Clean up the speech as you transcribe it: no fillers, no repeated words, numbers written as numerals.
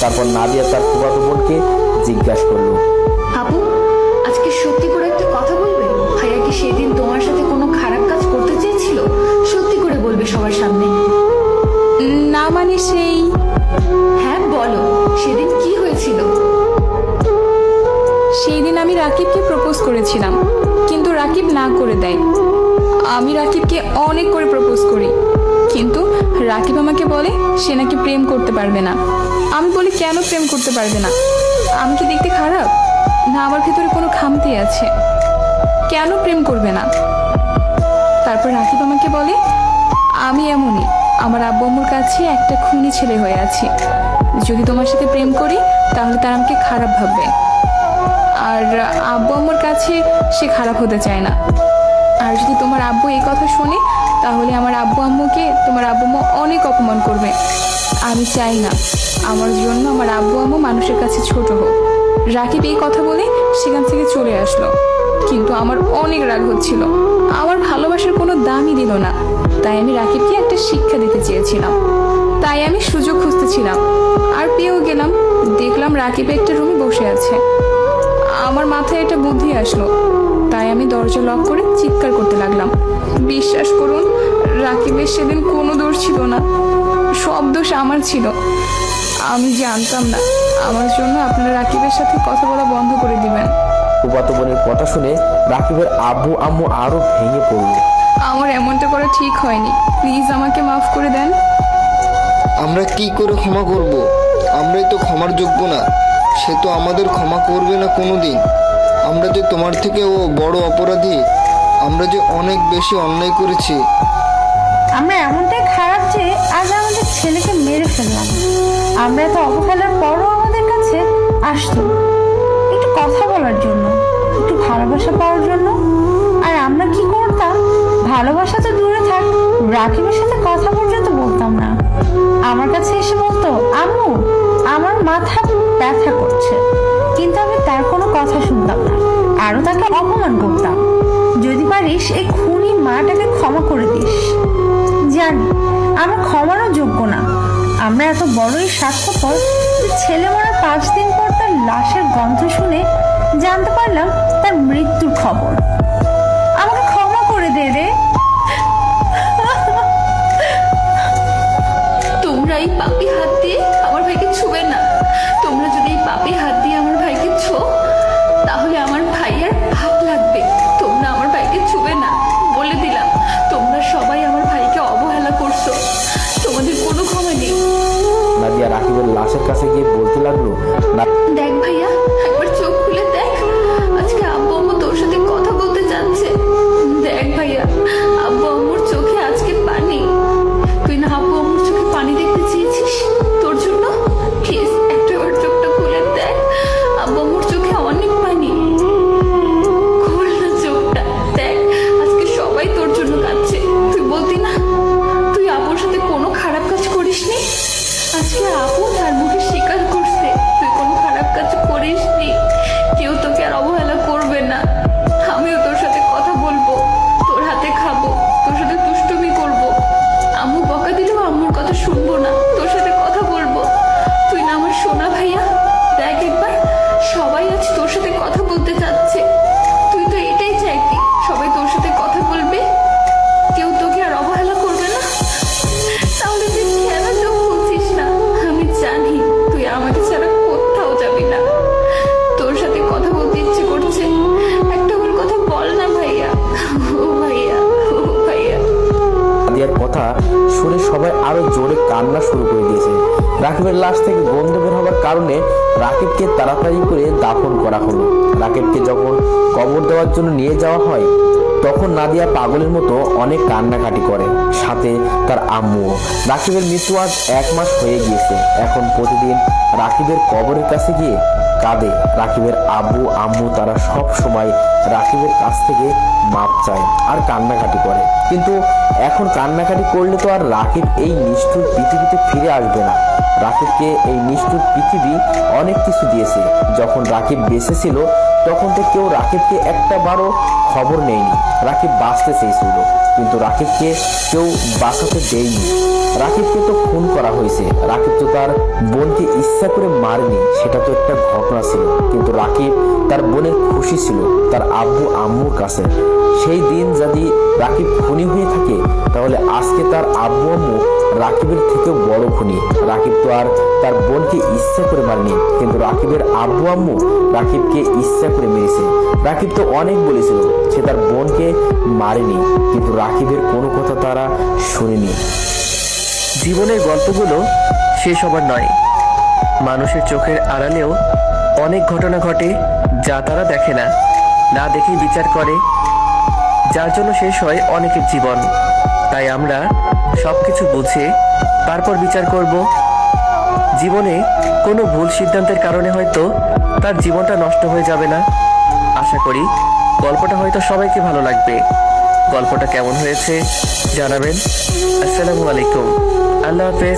তারপর নাদিয়া তার ফুফাতো বোনকে জিজ্ঞাসা করলো, আপু, আজকে সত্যি করে একটা কথা বলবে? ভাইয়া কি সেদিন তোমার সাথে কোনো খারাপ কাজ করতে চেয়েছিল? সত্যি করে বলবে সবার সামনে। না মানে সেই হ্যাঁ বলো, সেদিন কি হয়েছিল? সেই দিন আমি রাকিবকে প্রপোজ করেছিলাম, কিন্তু রাকিব না করে দেয়। আমি রাকিবকে অনেক করে প্রপোজ করি, কিন্তু রাকিব আমাকে বলে সে নাকি প্রেম করতে পারবে না। আমি বলি কেন প্রেম করতে পারবে না? আমি কি দেখতে খারাপ? না আমার ভিতরে কোনো খামতি আছে? কেন প্রেম করবে না? তারপর রাকিব আমাকে বলে আমি এমনই, আমার আব্বু আম্মুর কাছে একটা খুনি ছেলে হয়ে আছি। যদি তোমার সাথে প্রেম করি তাহলে তারা আমাকে খারাপ ভাববে, আর আব্বু আম্মুর কাছে সে খারাপ হতে চায় না। আর যদি তোমার আব্বু এই কথা শোনে তাহলে আমার আব্বু আম্মুকে তোমার আব্বু আম্মু অনেক অপমান করবে। আমি চাই না আমার জন্য আমার আব্বু আম্মু মানুষের কাছে ছোট হোক। রাকিব এই কথা বলে সেখান থেকে চলে আসলো, কিন্তু আমার অনেক রাগ হচ্ছিল। আমার ভালোবাসার কোনো দামই দিল না। তাই আমি রাকিবকে একটা শিক্ষা দিতে চেয়েছিলাম। তাই আমি সুযোগ খুঁজতেছিলাম, আর পেয়েও গেলাম। দেখলাম রাকিব একটা রুমে বসে আছে। আমার মাথায় একটা বুদ্ধি আসলো, তাই আমি দরজা লক করে চিৎকার করতে লাগলাম। বিশ্বাস করুন, রাকিবের সেদিন কোনো দোষ ছিল না, সব দোষ আমার ছিল। আমি জানতাম না আমার জন্য আপনারা রাকিবের সাথে কথা বলা বন্ধ করে দিবেন। ফুফাতো বোনের কথা শুনে রাকিবের আব্বু আম্মু আরো ভেঙে পড়ল। আমার এমনটা করা ঠিক হয়নি, প্লিজ আমাকে মাফ করে দেন। আমরা কি করে ক্ষমা করব? আমরাই তো ক্ষমার যোগ্য না। সে তো আমাদের ক্ষমা করবে না কোনোদিন। আমরা যে তোমার থেকে ও বড় অপরাধী। আমরা যে অনেক বেশি অন্যায় করেছি। আমরা এমনটাই খারাপ যে আজ আমাদের ছেলেকে মেরে ফেললাম। আমরা এত অবহেলার পরও আমাদের কাছে আসতো একটু কথা বলার জন্য, একটু ভালোবাসা পাওয়ার জন্য। আর আমরা কি করতাম? ভালোবাসা তো দূরে থাক, রাকিবের সাথে কথা পর্যন্ত বলতাম না। আমার কাছে এসে বলতো, আম্মু আমার মাথা ব্যথা করছে, কিন্তু আমি তার কোনো কথা শুনতাম না, আরো তাকে অপমান করতাম। যদি পারিস এই খুনি মাটাকে ক্ষমা করে দিস। জানি আমরা ক্ষমারও যোগ্য না। আমরা এত বড়ই স্বার্থপর যে ছেলে মরার 5 দিন পর তার লাশের গন্ধ শুনে জানতে পারলাম তার মৃত্যুর খবর। আমাকে ক্ষমা করে দে রে। তোমরা এই পাপি হাত দিয়ে আমার ভাইকে ছুবে না। তোমরা যদি এই পাপি হাত দিয়ে আমার ভাইকে ছো, তাহলে আমার ভাইয়ের পাপ লাগবে। তোমরা আমার ভাইকে ছুবে না, বলে দিলাম। তোমরা সবাই আমার ভাইকে অবহেলা করছো, তোমাদের কোনো ক্ষমা নেই। নাদিয়া রাকিবের লাশের কাছে গিয়ে বলতে লাগলো, দেখ ভাইয়া, একবার চোখ খুলে দেখ, আজকে আব্বু আম্মু তোর সাথে কথা বলতে চাচ্ছে। দেখ ভাইয়া, আব্বু আম্মুর চোখে আজকে পানি। তুই না আব্বু আম্মুর চোখে পানি দেখতে চেয়েছিস? তোর জন্য প্লিজ একটাবার চোখটা খুলে দেখ, আব্বু আম্মুর চোখে অনেক পানি। খোল না চোখটা, দেখ আজকে সবাই তোর জন্য কাঁদছে। তুই বলতি না তুই আপুর সাথে কোনো খারাপ কাজ করিসনি? আজকে আপু তার মুখে স্বীকার করছে তুই কোনো খারাপ কাজ করিসনি। কেউ তোকে আর অবহেলা করবে না। আমিও তোর সাথে কথা বলবো, তোর হাতে খাবো, তোর সাথে দুষ্টুমি করব। আম্মু বকা দিলেও আম্মুর কথা শুনবো না, তোর সাথে কথা বলবো। তুই না আমার সোনা ভাইয়া। দেখ একবার, সবাই আজ তোর সাথে কথা বলতে চাচ্ছে। তুই তো এটাই চাইতি, সবাই তোর সাথে কথা বলবে, কেউ তোকে আর অবহেলা করবে না। তাহলে তুই কেন চোখ খুলছিস না? আমি জানি তুই আমাকে ছাড়া কোথাও যাবি না। তোর সাথে কথা বলতে ইচ্ছে করছে, একটা করে কথা বল না ভাইয়া। ও ভাইয়া, ও ভাইয়া। নাদিয়ার কথা শুনে সবাই আরো জোরে কান্না শুরু করে দিয়েছে। রাকিবের লাশ থেকে গন্ধ বের হওয়ার কারণে রাকিবকে তাড়াতাড়ি করে দাফন করা হলো। রাকিবকে যখন কবর দেওয়ার জন্য নিয়ে যাওয়া হয়, তখন নাদিয়া পাগলের মতো অনেক কান্নাকাটি করে, সাথে তার আম্মুও। রাকিবের মৃত্যু আজ 1 মাস হয়ে গিয়েছে। এখন প্রতিদিন রাকিবের কবরের কাছে গিয়ে কাঁদে। রাকিবের আব্বু আম্মু তারা সব সময় রাকিবের কাছ থেকে মাপ চায় আর কান্নাকাটি করে। কিন্তু এখন কান্নাকাটি করলে তো আর রাকিব এই নিষ্ঠুর পৃথিবীতে ফিরে আসবে না। রাকিবকে এই নিষ্ঠুর পৃথিবী অনেক কিছু দিয়েছে। যখন রাকিব বেঁচে ছিল তখন তো কেউ রাকিবকে একটা বারও খবর নেয়নি। রাকিব বাঁচতে চেয়েছিল, কিন্তু রাকিবকে কেউ বাঁচাতে দেয়নি। রাকিবকে তো খুন করা হয়েছে, রাকিব তো তার বোনকে ইচ্ছা করে মারেনি, সেটা তো একটা ঘটনা ছিল। কিন্তু রাকিব তার বোনের খুশি ছিল তার আব্বু আম্মুর কাছে। সেই দিন যদি রাকিব খুনি হয়ে থাকে তাহলে আজকে তার আব্বু আম্মু রাকিবের থেকেও বড় খুনি। রাকিব তো আর তার বোনকে ইচ্ছা করে মারেনি, কিন্তু রাকিবের আব্বু আম্মু রাকিবকে ইচ্ছা করে মেরেছে। রাকিব তো অনেক বলেছিল সে তার বোনকে মারেনি, কিন্তু রাকিবের কোনো কথা তারা শুনেনি। জীবনের গল্পগুলো শেষ হবার নয়, মানুষের চোখের আড়ালেও অনেক ঘটনা ঘটে যা তারা দেখে না, না দেখেই বিচার করে, যার জন্য শেষ হয় অনেকের জীবন। তাই আমরা সবকিছু বুঝে তারপর বিচার করব। জীবনে কোনো ভুল সিদ্ধান্তের কারণে হয়তো তার জীবনটা নষ্ট হয়ে যাবে না। আশা করি গল্পটা হয়তো সবাইকে ভালো লাগবে। গল্পটা কেমন হয়েছে জানাবেন। আসসালামু আলাইকুম, আল্লাহ হাফেজ।